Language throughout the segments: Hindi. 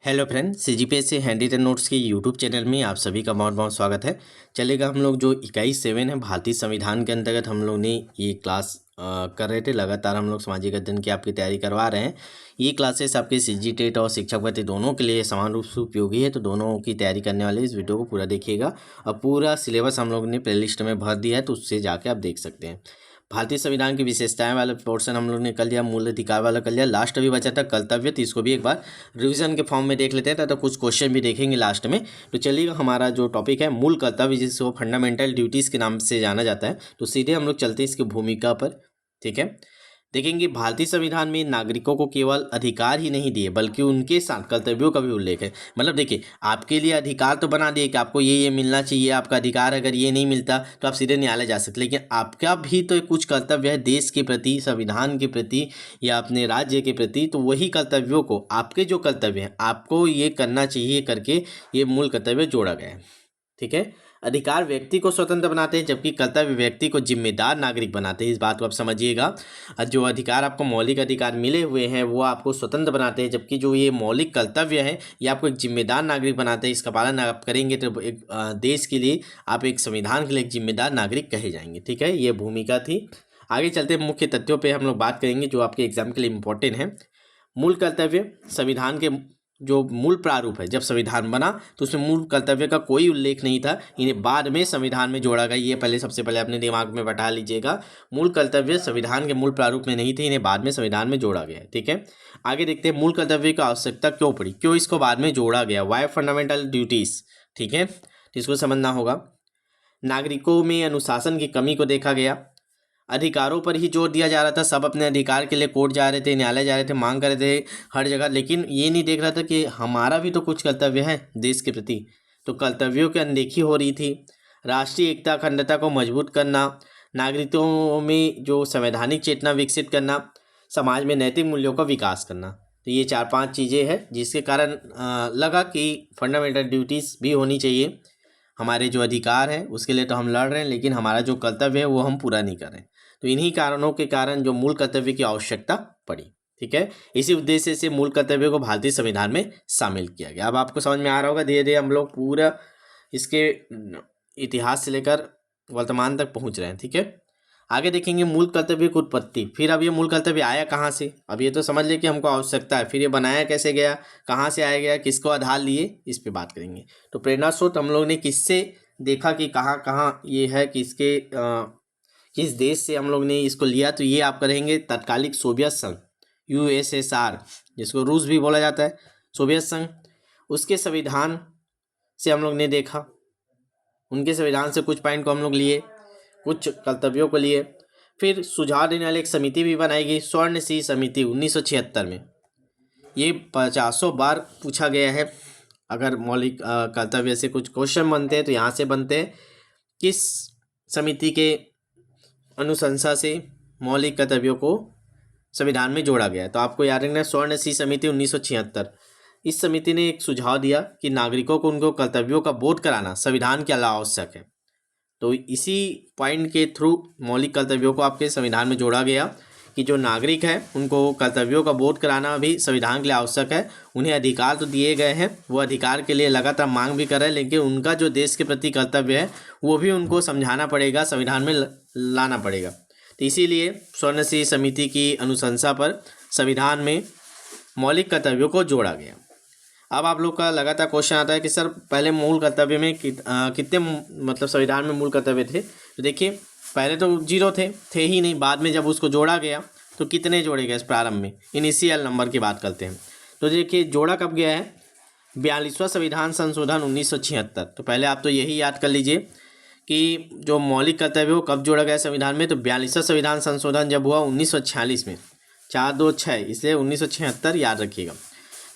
हेलो फ्रेंड, सीजीपीएस से हैंडी टेन नोट्स के यूट्यूब चैनल में आप सभी का बहुत बहुत स्वागत है। चलेगा, हम लोग जो इकाई 7 है भारतीय संविधान के अंतर्गत हम लोग ने ये क्लास कर रहे थे। लगातार हम लोग सामाजिक अध्ययन की आपकी तैयारी करवा रहे हैं। ये क्लासेस आपके सीजी टेट और शिक्षक भर्ती दोनों के लिए समान रूप से उपयोगी है, तो दोनों की तैयारी करने वाले इस वीडियो को पूरा देखिएगा। और पूरा सिलेबस हम लोग ने प्लेलिस्ट में भर दिया है, तो उससे जाके आप देख सकते हैं। भारतीय संविधान की विशेषताएं वाला पोर्शन हम लोग ने कर लिया, मूल अधिकार वाला कर लिया, लास्ट अभी बचा था कर्तव्य, तो इसको भी एक बार रिवीजन के फॉर्म में देख लेते हैं, तो कुछ क्वेश्चन भी देखेंगे लास्ट में। तो चलिए, हमारा जो टॉपिक है मूल कर्तव्य, जिसको फंडामेंटल ड्यूटीज़ के नाम से जाना जाता है, तो सीधे हम लोग चलते हैं इसकी भूमिका पर। ठीक है, देखेंगे भारतीय संविधान में नागरिकों को केवल अधिकार ही नहीं दिए बल्कि उनके साथ कर्तव्यों का भी उल्लेख है। मतलब देखिए, आपके लिए अधिकार तो बना दिए कि आपको ये मिलना चाहिए, आपका अधिकार, अगर ये नहीं मिलता तो आप सीधे न्यायालय जा सकते, लेकिन आपका भी तो कुछ कर्तव्य है देश के प्रति, संविधान के प्रति या अपने राज्य के प्रति। तो वही कर्तव्यों को, आपके जो कर्तव्य हैं आपको ये करना चाहिए करके ये मूल कर्तव्य जोड़ा गया है। ठीक है, अधिकार व्यक्ति को स्वतंत्र बनाते हैं जबकि कर्तव्य व्यक्ति को जिम्मेदार नागरिक बनाते हैं। इस बात को आप समझिएगा। जो अधिकार आपको मौलिक अधिकार मिले हुए हैं वो आपको स्वतंत्र बनाते हैं, जबकि जो ये मौलिक कर्तव्य है ये आपको एक जिम्मेदार नागरिक बनाते हैं। इसका पालन आप करेंगे तो एक देश के लिए, आप एक संविधान के लिए एक जिम्मेदार नागरिक कहे जाएंगे। ठीक है, ये भूमिका थी। आगे चलते मुख्य तथ्यों पर हम लोग बात करेंगे जो आपके एग्जाम के लिए इम्पोर्टेंट है। मूल कर्तव्य, संविधान के जो मूल प्रारूप है, जब संविधान बना तो उसमें मूल कर्तव्य का कोई उल्लेख नहीं था, इन्हें बाद में संविधान में जोड़ा गया। ये पहले, सबसे पहले अपने दिमाग में बैठा लीजिएगा। मूल कर्तव्य संविधान के मूल प्रारूप में नहीं थे, इन्हें बाद में संविधान में जोड़ा गया है। ठीक है, आगे देखते हैं मूल कर्तव्य की आवश्यकता क्यों पड़ी, क्यों इसको बाद में जोड़ा गया, वाई फंडामेंटल ड्यूटीज। ठीक है, तो इसको समझना होगा। नागरिकों में अनुशासन की कमी को देखा गया, अधिकारों पर ही जोर दिया जा रहा था, सब अपने अधिकार के लिए कोर्ट जा रहे थे, न्यायालय जा रहे थे, मांग कर रहे थे हर जगह, लेकिन ये नहीं देख रहा था कि हमारा भी तो कुछ कर्तव्य है देश के प्रति। तो कर्तव्यों की अनदेखी हो रही थी। राष्ट्रीय एकता अखंडता को मजबूत करना, नागरिकों में जो संवैधानिक चेतना विकसित करना, समाज में नैतिक मूल्यों का विकास करना। तो ये 4-5 चीज़ें हैं जिसके कारण लगा कि फंडामेंटल ड्यूटीज़ भी होनी चाहिए। हमारे जो अधिकार है उसके लिए तो हम लड़ रहे हैं, लेकिन हमारा जो कर्तव्य है वो हम पूरा नहीं कर रहे हैं। तो इन्हीं कारणों के कारण जो मूल कर्तव्य की आवश्यकता पड़ी। ठीक है, इसी उद्देश्य से मूल कर्तव्य को भारतीय संविधान में शामिल किया गया। अब आपको समझ में आ रहा होगा, धीरे धीरे हम लोग पूरा इसके इतिहास से लेकर वर्तमान तक पहुंच रहे हैं। ठीक है, आगे देखेंगे मूल कर्तव्य की उत्पत्ति। फिर अब ये मूल कर्तव्य आया कहाँ से, अब ये तो समझ ले कि हमको आवश्यकता है, फिर ये बनाया कैसे गया, कहाँ से आया गया, किसको आधार लिए, इस पे बात करेंगे। तो प्रेरणा स्रोत हम लोग ने किससे देखा कि कहाँ कहाँ ये है, किसके किस देश से हम लोग ने इसको लिया, तो ये आप करेंगे तत्कालिक सोवियत संघ, यूएसएसआर, जिसको रूस भी बोला जाता है, सोवियत संघ, उसके संविधान से हम लोग ने देखा। उनके संविधान से कुछ पॉइंट को हम लोग लिए, कुछ कर्तव्यों को लिए। फिर सुझाव देने वाली एक समिति भी बनाई गई, स्वर्ण सिंह समिति 1976 में। ये 50 बार पूछा गया है। अगर मौलिक कर्तव्य से कुछ क्वेश्चन बनते हैं तो यहाँ से बनते हैं। किस समिति के अनुशंसा से मौलिक कर्तव्यों को संविधान में जोड़ा गया है, तो आपको याद रखना है स्वर्ण सिंह समिति 1976। इस समिति ने एक सुझाव दिया कि नागरिकों को उनको कर्तव्यों का बोध कराना संविधान के अलावा आवश्यक है। तो इसी पॉइंट के थ्रू मौलिक कर्तव्यों को आपके संविधान में जोड़ा गया कि जो नागरिक है उनको कर्तव्यों का बोध कराना भी संविधान के लिए आवश्यक है। उन्हें अधिकार तो दिए गए हैं, वो अधिकार के लिए लगातार मांग भी कर रहे हैं, लेकिन उनका जो देश के प्रति कर्तव्य है वो भी उनको समझाना पड़ेगा, संविधान में लाना पड़ेगा। तो इसीलिए स्वर्ण सिंह समिति की अनुशंसा पर संविधान में मौलिक कर्तव्यों को जोड़ा गया। अब आप लोग का लगातार क्वेश्चन आता है कि सर पहले मूल कर्तव्य में कितने मतलब संविधान में मूल कर्तव्य थे। तो देखिए, पहले तो 0 थे ही नहीं, बाद में जब उसको जोड़ा गया तो कितने जोड़े गए इस प्रारंभ में, इनिशियल नंबर की बात करते हैं। तो देखिए, जोड़ा कब गया है, 42वां संविधान संशोधन 1976। तो पहले आप तो यही याद कर लीजिए कि जो मौलिक कर्तव्य हो कब जोड़ा गया संविधान में। तो 42वां संविधान संशोधन जब हुआ 1946 में, 426, इसलिए 1976 याद रखिएगा।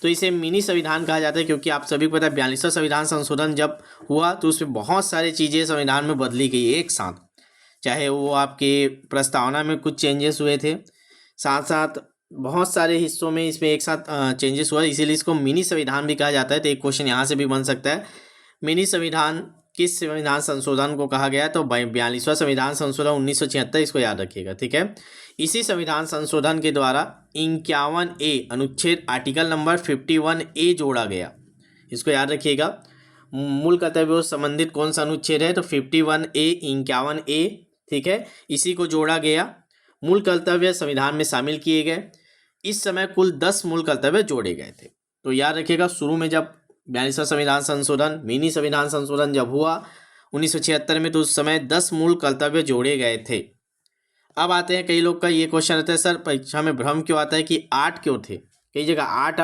तो इसे मिनी संविधान कहा जाता है, क्योंकि आप सभी को पता है 42वां संविधान संशोधन जब हुआ तो उसमें बहुत सारी चीज़ें संविधान में बदली गई एक साथ। चाहे वो आपके प्रस्तावना में कुछ चेंजेस हुए थे, साथ साथ बहुत सारे हिस्सों में इसमें एक साथ चेंजेस हुआ, इसीलिए इसको मिनी संविधान भी कहा जाता है। तो एक क्वेश्चन यहाँ से भी बन सकता है, मिनी संविधान किस संविधान संशोधन को कहा गया? तो 42वां संविधान संशोधन 1976, इसको याद रखिएगा, ठीक है। इसी संविधान संशोधन के द्वारा 51A अनुच्छेद आर्टिकल नंबर 51A जोड़ा गया, इसको याद रखिएगा। मूल कर्तव्यों से संबंधित कौन सा अनुच्छेद है? तो 51A 51A, ठीक है, इसी को जोड़ा गया। मूल कर्तव्य संविधान में शामिल किए गए। इस समय कुल 10 मूल कर्तव्य जोड़े गए थे। तो याद रखिएगा, शुरू में जब 42वां संविधान संशोधन, मिनी संविधान संशोधन जब हुआ 1976 में, तो उस समय 10 मूल कर्तव्य जोड़े गए थे। अब आते हैं, कई लोग का ये क्वेश्चन रहता है, सर परीक्षा में भ्रम क्यों आता है कि 8 क्यों थे? कई जगह 8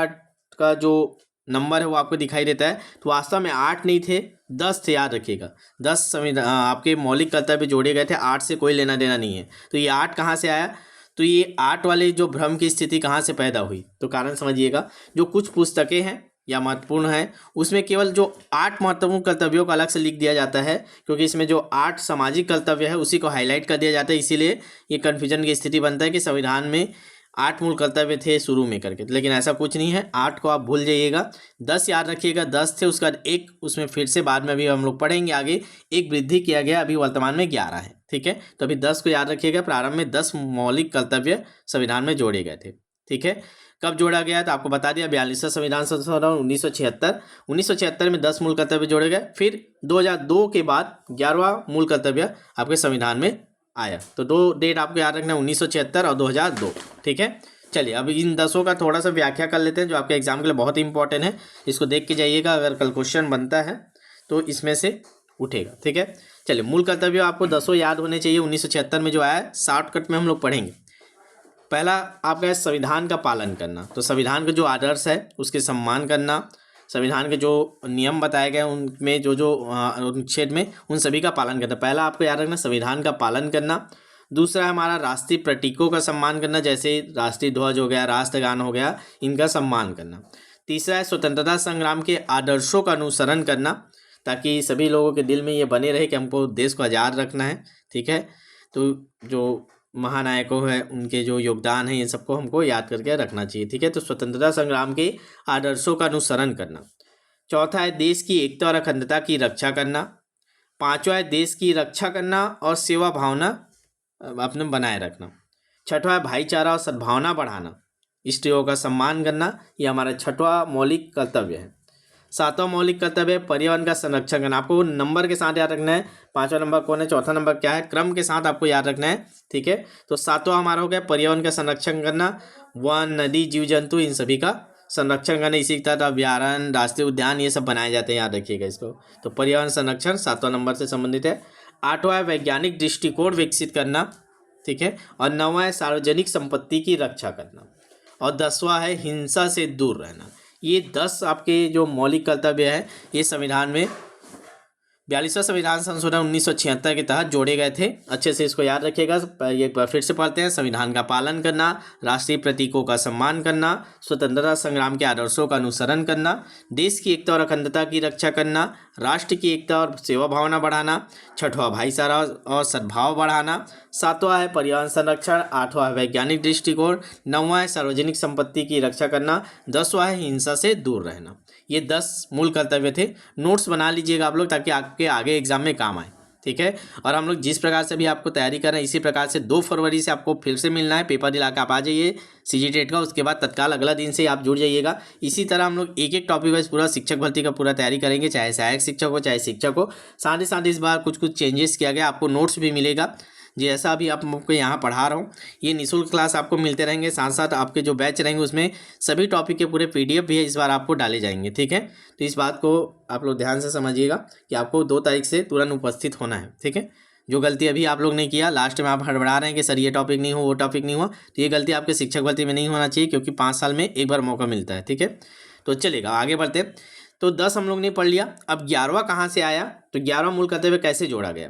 का जो नंबर है वो आपको दिखाई देता है, तो वास्तव में 8 नहीं थे, 10 थे, याद रखिएगा। 10 संविधान आपके मौलिक कर्तव्य जोड़े गए थे, 8 से कोई लेना देना नहीं है। तो ये 8 कहाँ से आया? तो ये 8 वाले जो भ्रम की स्थिति कहाँ से पैदा हुई? तो कारण समझिएगा, जो कुछ पुस्तकें हैं या महत्वपूर्ण है, उसमें केवल जो 8 महत्वपूर्ण कर्तव्यों को अलग से लिख दिया जाता है, क्योंकि इसमें जो 8 सामाजिक कर्तव्य है उसी को हाईलाइट कर दिया जाता है। इसीलिए ये कन्फ्यूजन की स्थिति बनता है कि संविधान में 8 मूल कर्तव्य थे शुरू में करके, लेकिन ऐसा कुछ नहीं है। 8 को आप भूल जाइएगा, 10 याद रखिएगा, 10 थे। उसके बाद एक उसमें फिर से बाद में भी हम लोग पढ़ेंगे आगे, एक वृद्धि किया गया, अभी वर्तमान में 11 है, ठीक है। तो अभी 10 को याद रखिएगा, प्रारंभ में 10 मौलिक कर्तव्य संविधान में जोड़े गए थे, ठीक है। कब जोड़ा गया? तो आपको बता दिया, 42वां संविधान संशोधन 1976 में 10 मूल कर्तव्य जोड़े गए। फिर 2002 के बाद 11वां मूल कर्तव्य आपके संविधान में आया। तो 2 डेट आपको याद रखना है, 1976 और 2002, ठीक है। चलिए अब इन 10 का थोड़ा सा व्याख्या कर लेते हैं, जो आपके एग्जाम के लिए बहुत इंपॉर्टेंट है। इसको देख के जाइएगा, अगर कल क्वेश्चन बनता है तो इसमें से उठेगा, ठीक है। चलिए, मूल कर्तव्य आपको 10 याद होने चाहिए। 1976 में जो आया, शॉर्टकट में हम लोग पढ़ेंगे। पहला आपका है संविधान का पालन करना। तो संविधान का जो आदर्श है उसके सम्मान करना, संविधान के जो नियम बताए गए उनमें जो जो अनुच्छेद में, उन सभी का पालन करना। पहला आपको याद रखना, संविधान का पालन करना। दूसरा है हमारा राष्ट्रीय प्रतीकों का सम्मान करना, जैसे राष्ट्रीय ध्वज हो गया, राष्ट्रगान हो गया, इनका सम्मान करना। तीसरा है स्वतंत्रता संग्राम के आदर्शों का अनुसरण करना, ताकि सभी लोगों के दिल में ये बने रहे कि हमको देश को आज़ाद रखना है, ठीक है। तो जो महानायकों हैं उनके जो योगदान है, इन सबको हमको याद करके रखना चाहिए, ठीक है। तो स्वतंत्रता संग्राम के आदर्शों का अनुसरण करना। चौथा है देश की एकता और अखंडता की रक्षा करना। पांचवा है देश की रक्षा करना और सेवा भावना अपने बनाए रखना। छठवा है भाईचारा और सद्भावना बढ़ाना, स्त्रियों का सम्मान करना, ये हमारा छठवां मौलिक कर्तव्य है। सातवां मौलिक कर्तव्य है पर्यावरण का संरक्षण करना। आपको नंबर के साथ याद रखना है, 5वां नंबर कौन है, चौथा नंबर क्या है, क्रम के साथ आपको याद रखना है, ठीक है। तो 7वां हमारा हो गया पर्यावरण का संरक्षण करना, वन, नदी, जीव जंतु, इन सभी का संरक्षण करना। इसी के तहत अभ्यारण्य, राष्ट्रीय उद्यान, ये सब बनाए जाते हैं, याद रखिएगा इसको। तो पर्यावरण संरक्षण 7वां नंबर से संबंधित है। 8वां है वैज्ञानिक दृष्टिकोण विकसित करना, ठीक है। और 9वां है सार्वजनिक संपत्ति की रक्षा करना। और 10वां है हिंसा से दूर रहना। ये 10 आपके जो मौलिक कर्तव्य है, ये संविधान में 42वां संविधान संशोधन 1976 के तहत जोड़े गए थे। अच्छे से इसको याद रखिएगा। एक बार फिर से पढ़ते हैं। संविधान का पालन करना, राष्ट्रीय प्रतीकों का सम्मान करना, स्वतंत्रता संग्राम के आदर्शों का अनुसरण करना, देश की एकता और अखंडता की रक्षा करना, राष्ट्र की एकता और सेवा भावना बढ़ाना, छठवां भाईचारा और सद्भाव बढ़ाना, 7वां है पर्यावरण संरक्षण, 8वां है वैज्ञानिक दृष्टिकोण, 9वां है सार्वजनिक संपत्ति की रक्षा करना, 10वां है हिंसा से दूर रहना। ये 10 मूल कर्तव्य थे। नोट्स बना लीजिएगा आप लोग, ताकि आपके आगे एग्जाम में काम आए, ठीक है। और हम लोग जिस प्रकार से भी आपको तैयारी कर रहे हैं, इसी प्रकार से 2 फरवरी से आपको फिर से मिलना है। पेपर दिला के आप आ जाइए CGTET का, उसके बाद तत्काल अगला दिन से आप जुड़ जाइएगा। इसी तरह हम लोग एक एक टॉपिक वाइज पूरा शिक्षक भर्ती का पूरा तैयारी करेंगे, चाहे सहायक शिक्षक हो चाहे शिक्षक हो। साथ ही साथ इस बार कुछ चेंजेस किया गया, आपको नोट्स भी मिलेगा। जैसा अभी आप आपको यहाँ पढ़ा रहा हूँ, ये निःशुल्क क्लास आपको मिलते रहेंगे। साथ साथ आपके जो बैच रहेंगे उसमें सभी टॉपिक के पूरे PDF भी है, इस बार आपको डाले जाएंगे, ठीक है। तो इस बात को आप लोग ध्यान से समझिएगा कि आपको 2 तारीख से तुरंत उपस्थित होना है, ठीक है। जो गलती अभी आप लोग ने किया, लास्ट में आप हड़बड़ा रहे हैं कि सर ये टॉपिक नहीं हो, वो टॉपिक नहीं हुआ, तो ये गलती आपके शिक्षक भर्ती में नहीं होना चाहिए, क्योंकि 5 साल में एक बार मौका मिलता है, ठीक है। तो चलेगा, आगे बढ़ते। तो 10 हम लोग ने पढ़ लिया। अब 11वां कहाँ से आया, तो 11वां मूल कर्तव्य कैसे जोड़ा गया,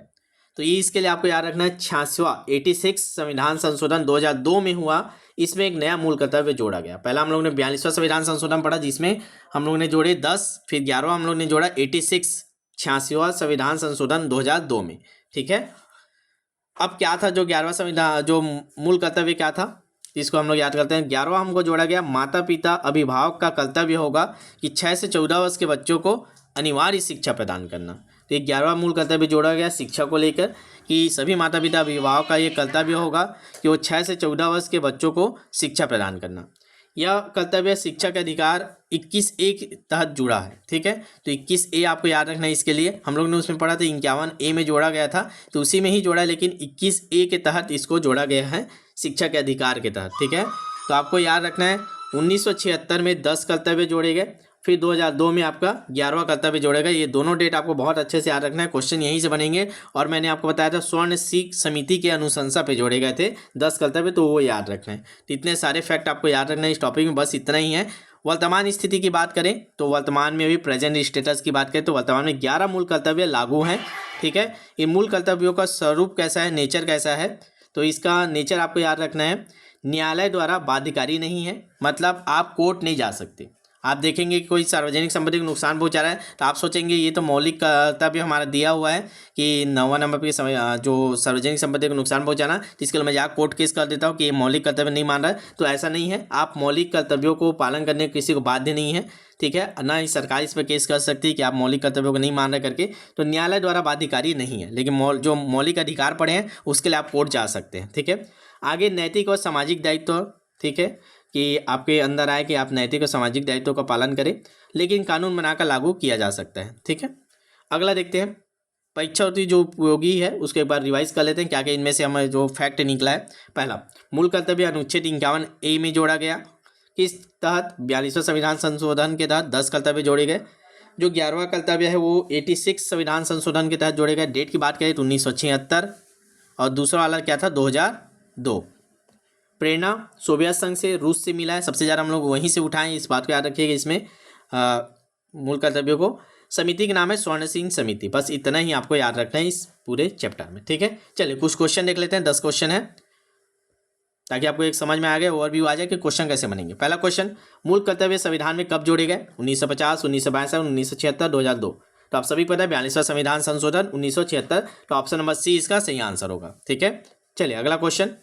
तो ये इसके लिए आपको याद रखना है 86वां 86 संविधान संशोधन 2002 में हुआ। इसमें एक नया मूल कर्तव्य जोड़ा गया। पहला हम लोग ने 42वां संविधान संशोधन पढ़ा, जिसमें हम लोग ने जोड़े 10, फिर 11वां हम लोग ने जोड़ा 86वां संविधान संशोधन 2002 में, ठीक है। अब क्या था जो 11वां संविधान जो मूल कर्तव्य क्या था, इसको हम लोग याद करते हैं। 11वां हमको जोड़ा गया, माता पिता अभिभावक का कर्तव्य होगा कि 6 से 14 वर्ष के बच्चों को अनिवार्य शिक्षा प्रदान करना। तो ये 11वां मूल कर्तव्य जोड़ा गया शिक्षा को लेकर कि सभी माता पिता अभिभावक का ये कर्तव्य होगा कि वो 6 से 14 वर्ष के बच्चों को शिक्षा प्रदान करना। यह कर्तव्य शिक्षा के अधिकार 21A के तहत जुड़ा है। ठीक है, तो 21A आपको याद रखना है। इसके लिए हम लोग ने उसमें पढ़ा था 51A में जोड़ा गया था, तो उसी में ही जोड़ा है, लेकिन 21A के तहत इसको जोड़ा गया है शिक्षा के अधिकार के तहत। ठीक है, तो आपको याद रखना है 1976 में 10 कर्तव्य जोड़े गए, फिर 2002 में आपका 11वां कर्तव्य जोड़ेगा। ये दोनों डेट आपको बहुत अच्छे से याद रखना है, क्वेश्चन यहीं से बनेंगे। और मैंने आपको बताया था स्वर्ण सिख समिति के अनुशंसा पे जोड़े गए थे 10 कर्तव्य, तो वो याद रखना है। तो इतने सारे फैक्ट आपको याद रखना है इस टॉपिक में, बस इतना ही है। वर्तमान स्थिति की बात करें तो वर्तमान में भी प्रेजेंट स्टेटस की बात करें तो वर्तमान में 11 मूल कर्तव्य लागू हैं। ठीक है, इन मूल कर्तव्यों का स्वरूप कैसा है, नेचर कैसा है, तो इसका नेचर आपको याद रखना है। न्यायालय द्वारा बाध्यकारी नहीं है, मतलब आप कोर्ट नहीं जा सकते। आप देखेंगे कि कोई सार्वजनिक संपत्ति को नुकसान पहुंचा रहा है तो आप सोचेंगे ये तो मौलिक कर्तव्य हमारा दिया हुआ है कि 9वां नंबर पे समय जो सार्वजनिक संपत्ति को नुकसान पहुंचाना, तो इसके लिए मैं जाकर कोर्ट केस कर देता हूँ कि ये मौलिक कर्तव्य नहीं मान रहा है। तो ऐसा नहीं है, आप मौलिक कर्तव्यों को पालन करने किसी को बाध्य नहीं है। ठीक है, ना ही सरकार इस पर केस कर सकती है कि आप मौलिक कर्तव्यों को नहीं मान रहे करके। तो न्यायालय द्वारा बाध्यकारी नहीं है, लेकिन जो मौलिक अधिकार पड़े हैं उसके लिए आप कोर्ट जा सकते हैं। ठीक है, आगे नैतिक और सामाजिक दायित्व। ठीक है, कि आपके अंदर आए कि आप नैतिक और सामाजिक दायित्वों का पालन करें, लेकिन कानून बनाकर लागू किया जा सकता है। ठीक है, अगला देखते हैं परीक्षा होती जो उपयोगी है, उसके एक बार रिवाइज कर लेते हैं क्या क्या इनमें से हमें जो फैक्ट निकला है। पहला, मूल कर्तव्य अनुच्छेद 51A में जोड़ा गया, किस तहत 42वें संविधान संशोधन के तहत 10 कर्तव्य जोड़े गए। जो 11वां कर्तव्य है वो 86 संविधान संशोधन के तहत जोड़े गए। डेट की बात करें तो 1976, और दूसरा वाला क्या था 2002। प्रेरणा सोवियत संघ से, रूस से मिला है, सबसे ज़्यादा हम लोग वहीं से उठाएं, इस बात को याद रखिएगा। इसमें मूल कर्तव्यों को समिति का नाम है स्वर्ण सिंह समिति, बस इतना ही आपको याद रखना है इस पूरे चैप्टर में। ठीक है, चलिए कुछ क्वेश्चन देख लेते हैं, 10 क्वेश्चन है ताकि आपको एक समझ में आ गए, ओवरव्यू आ जाए कि क्वेश्चन कैसे बनेंगे। पहला क्वेश्चन, मूल कर्तव्य संविधान में कब जोड़े गए। 1950, 1962, 1976, 2002। तो आप सभी को पता है 42वां संविधान संशोधन 1976, तो ऑप्शन नंबर सी इसका सही आंसर होगा। ठीक है, चलिए अगला क्वेश्चन,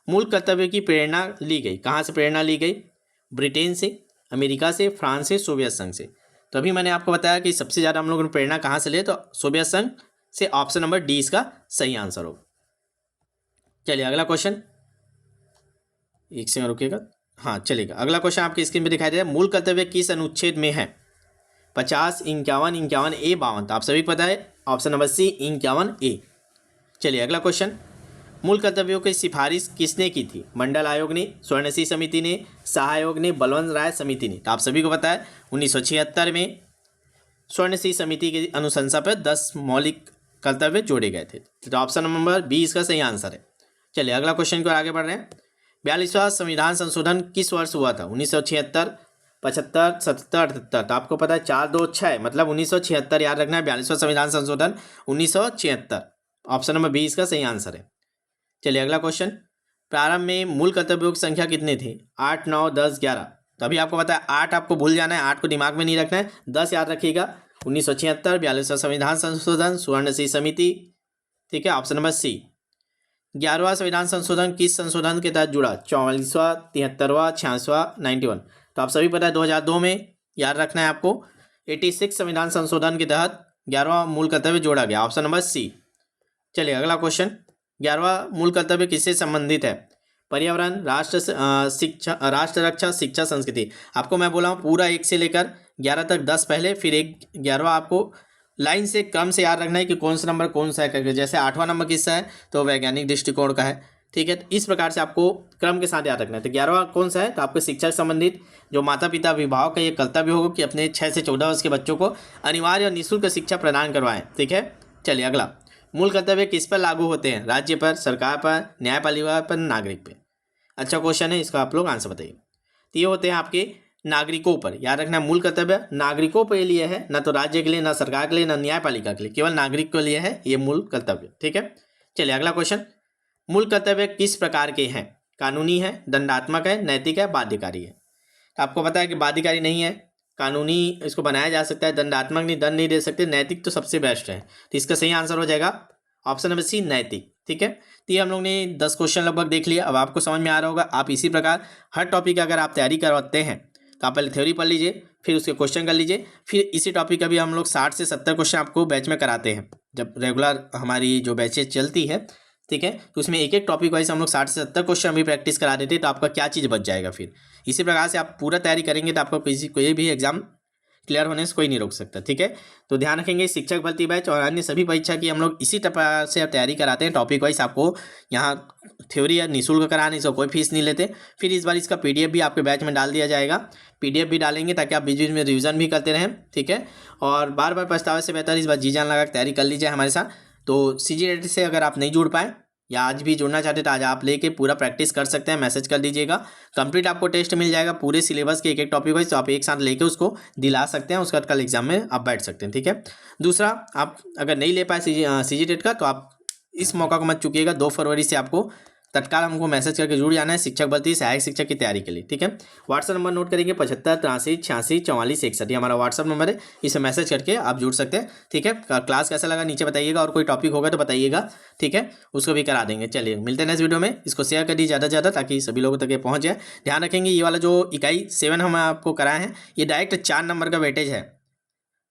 मूल कर्तव्य की प्रेरणा ली गई, कहाँ से प्रेरणा ली गई। ब्रिटेन से, अमेरिका से, फ्रांस से, सोवियत संघ से। तो अभी मैंने आपको बताया कि सबसे ज़्यादा हम लोगों ने प्रेरणा कहाँ से ले, तो सोवियत संघ से, ऑप्शन नंबर डी इसका सही आंसर होगा। चलिए अगला क्वेश्चन, एक सेकंड रुकिएगा, हाँ चलेगा। अगला क्वेश्चन आपकी स्क्रीन पे दिखाई दे रहा है, मूल कर्तव्य किस अनुच्छेद में है। 50, 51, 51A, 52। तो आप सभी को पता है ऑप्शन नंबर सी 51A। चलिए अगला क्वेश्चन, मूल कर्तव्यों की सिफारिश किसने की थी। मंडल आयोग ने, स्वर्ण सिंह समिति ने, शाह आयोग ने, बलवंत राय समिति ने। तो आप सभी को पता है 1976 में स्वर्ण सिंह समिति की अनुशंसा पर 10 मौलिक कर्तव्य जोड़े गए थे। तो ऑप्शन नंबर बी इसका सही आंसर है। चलिए अगला क्वेश्चन को आगे बढ़ रहे हैं, 42वां संविधान संशोधन किस वर्ष हुआ था। 1976, 75, 77, 78। तो आपको पता है 4, 2, 6, मतलब 1976 याद रखना है। 42वां संविधान संशोधन 1976, ऑप्शन नंबर बी इसका सही आंसर है। चलिए अगला क्वेश्चन, प्रारंभ में मूल कर्तव्यों की संख्या कितने थे। 8, 9, 10, 11। तो अभी आपको पता है 8 आपको भूल जाना है, 8 को दिमाग में नहीं रखना है, 10 याद रखिएगा। 1976, 42वां संविधान संशोधन, स्वर्ण सिंह समिति। ठीक है, ऑप्शन नंबर सी। 11वां संविधान संशोधन किस संशोधन के तहत जुड़ा। 44वां, 73वां, 86वां, 91। तो आप सभी पता है 2002 में याद रखना है आपको। 86 संविधान संशोधन के तहत 11वां मूल कर्तव्य जोड़ा गया, ऑप्शन नंबर सी। चलिए अगला क्वेश्चन, 11वां मूल कर्तव्य किससे संबंधित है। पर्यावरण, राष्ट्र रक्षा, शिक्षा, संस्कृति। आपको मैं बोला हूँ पूरा 1 से लेकर 11 तक 10 पहले, फिर एक 11वां आपको लाइन से क्रम से याद रखना है कि कौन सा नंबर कौन सा है करके। जैसे 8वां नंबर किसका है तो वैज्ञानिक दृष्टिकोण का है। ठीक है, तो इस प्रकार से आपको क्रम के साथ याद रखना है। तो 11वां कौन सा है तो आपको शिक्षा से संबंधित जो माता पिता अभिभावक का ये कर्तव्य होगा कि अपने 6 से 14 वर्ष के बच्चों को अनिवार्य और निःशुल्क शिक्षा प्रदान करवाएं। ठीक है, चलिए अगला, मूल कर्तव्य किस पर लागू होते हैं। राज्य पर, सरकार पर, न्यायपालिका पर, नागरिक पर। अच्छा क्वेश्चन है, इसका आप लोग आंसर बताइए। तो ये होते हैं आपके नागरिकों पर। याद रखना मूल कर्तव्य नागरिकों के लिए है, ना तो राज्य के लिए, ना सरकार के लिए, ना न्यायपालिका के लिए, केवल नागरिक के लिए है ये मूल कर्तव्य। ठीक है, चलिए अगला क्वेश्चन, मूल कर्तव्य किस प्रकार के हैं। कानूनी है, दंडात्मक है, नैतिक है, बाध्यकारी है। तो आपको पता है कि बाध्यकारी नहीं है, कानूनी इसको बनाया जा सकता है, दंडात्मक नहीं, दंड नहीं दे सकते, नैतिक तो सबसे बेस्ट है। तो इसका सही आंसर हो जाएगा ऑप्शन नंबर सी, नैतिक। ठीक है, तो ये हम लोग ने 10 क्वेश्चन लगभग देख लिया। अब आपको समझ में आ रहा होगा। आप इसी प्रकार हर टॉपिक अगर आप तैयारी करवाते हैं तो आप पहले थ्योरी पढ़ लीजिए, फिर उसके क्वेश्चन कर लीजिए। फिर इसी टॉपिक का भी हम लोग 60 से 70 क्वेश्चन आपको बैच में कराते हैं, जब रेगुलर हमारी जो बैचेज चलती है, ठीक है। तो उसमें एक एक टॉपिक वाइज हम लोग 60 से 70 क्वेश्चन भी प्रैक्टिस करा देते हैं, तो आपका क्या चीज़ बच जाएगा। फिर इसी प्रकार से आप पूरा तैयारी करेंगे तो आपका कोई भी एग्जाम क्लियर होने से कोई नहीं रोक सकता, ठीक है। तो ध्यान रखेंगे, शिक्षक भर्ती बैच और अन्य सभी परीक्षा की हम लोग इसी प्रकार से तैयारी कराते हैं, टॉपिक वाइज। आपको यहाँ थ्योरी या निःशुल्क कराने, इसका कोई फीस नहीं लेते। फिर इस बार इसका पीडीएफ भी आपके बैच में डाल दिया जाएगा, पीडीएफ भी डालेंगे ताकि आप बीच बीच में रिवीजन भी करते रहें, ठीक है। और बार बार पछतावे से बेहतर इस बार जी जान लगा के तैयारी कर लीजिए हमारे साथ। तो सीजीएल से अगर आप नहीं जुड़ पाए या आज भी जुड़ना चाहते तो आज आप लेके पूरा प्रैक्टिस कर सकते हैं, मैसेज कर दीजिएगा। कंप्लीट आपको टेस्ट मिल जाएगा पूरे सिलेबस के एक एक टॉपिक वाइज, तो आप एक साथ लेके उसको दिला सकते हैं, उसके बाद कल एग्जाम में आप बैठ सकते हैं, ठीक है। दूसरा, आप अगर नहीं ले पाए सीजीटेट का, तो आप इस मौका को मत चूकिएगा। 2 फरवरी से आपको तत्काल हमको मैसेज करके जुड़ जाना है शिक्षक भर्ती सहायक शिक्षक की तैयारी के लिए, ठीक है। व्हाट्सअप नंबर नोट करेंगे 75 83 86 44 61, ये हमारा व्हाट्सअप नंबर है, इसे मैसेज करके आप जुड़ सकते हैं, ठीक है। क्लास कैसा लगा नीचे बताइएगा, और कोई टॉपिक होगा तो बताइएगा, ठीक है, उसको भी करा देंगे। चलिए मिलते हैं नेक्स्ट वीडियो में, इसको शेयर कर दीजिए ज़्यादा से ज़्यादा ताकि सभी लोगों तक ये पहुँच जाए। ध्यान रखेंगे, ये वाला जो इकाई 7 हम आपको कराए हैं, ये डायरेक्ट 4 नंबर का वेटेज है।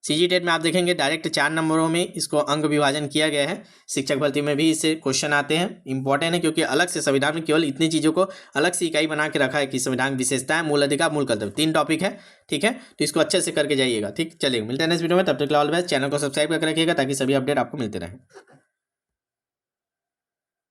सीजीटेट में आप देखेंगे डायरेक्ट 4 नंबरों में इसको अंक विभाजन किया गया है। शिक्षक भर्ती में भी इससे क्वेश्चन आते हैं, इंपॉर्टेंट है, क्योंकि अलग से संविधान में केवल इतनी चीज़ों को अलग से इकाई बना के रखा है कि संविधान विशेषताएं, मूल अधिकार, मूल कर्तव्य, 3 टॉपिक है, ठीक है। तो इसको अच्छे से करके जाइएगा, ठीक। चलिए मिलते हैं नेक्स्ट वीडियो में, तब तक ऑल द बेस्ट। चैनल को सब्सक्राइब करके रखिएगा ताकि सभी अपडेट आपको मिलते रहें।